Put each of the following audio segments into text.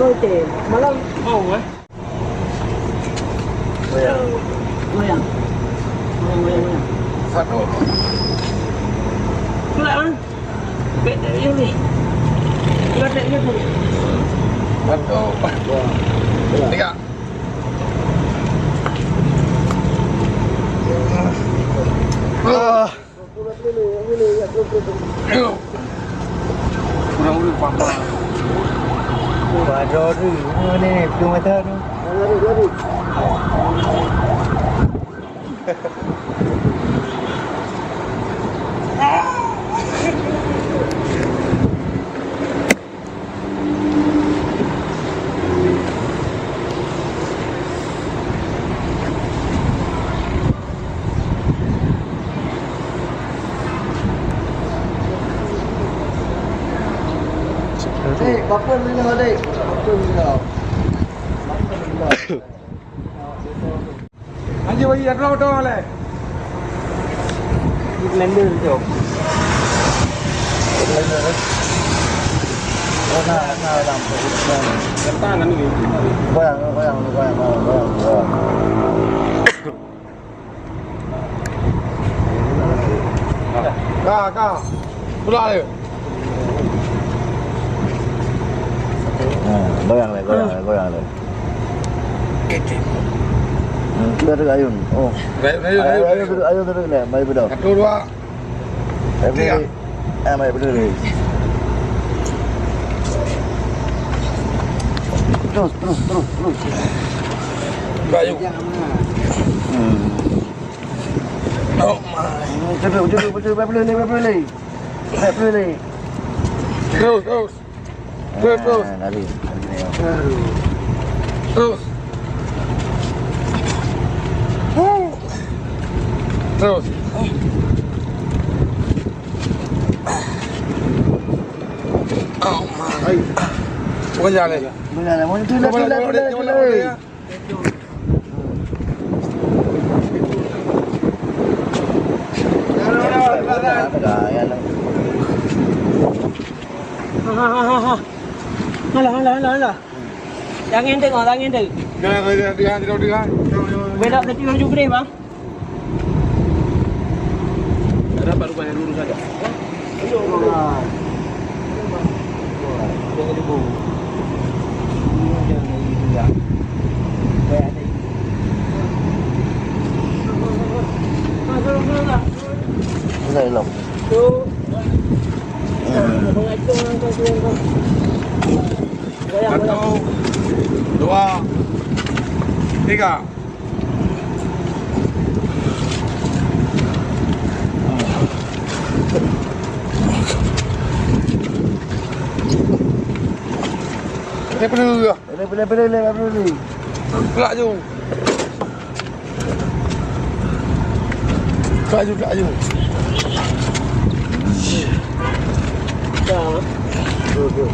hotel. Malam Mau eh? goyang. Goyang. Satu. Pula kan? Bek dia ni. Dia tak dia tu. Satu. Tiga. Kurang lebih papa. Ada tu, ni tu mata tu. Lari. Dek, berapa bila dek? Berapa bila? Anjir bagi ada auto le. Di blender tu. Nah, lampu. Tangan ni. Goyang. Kau. Pula le. Goyang le. Kita ada ayun. Oh. Ayun tu le, mai betul. Satu dua. Tiga. Mai betul le. Terus. Bayu. Oh my. Betul. Betul le. Terus. Lari. Terus. Oh my. Bukan jalan. Benar, mau tu le. Alah. Jangan tengok. Dia. Bedak tadi baju grey bang. Dapat rupanya lurus saja. Đây lộc. Satu, dua, tiga. Ini perlu juga. Boleh. Kelak je.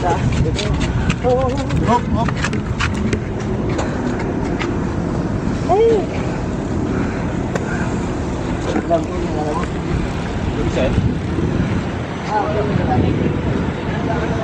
Dah. Hop. Lampu ni. Bisa. Ah, boleh.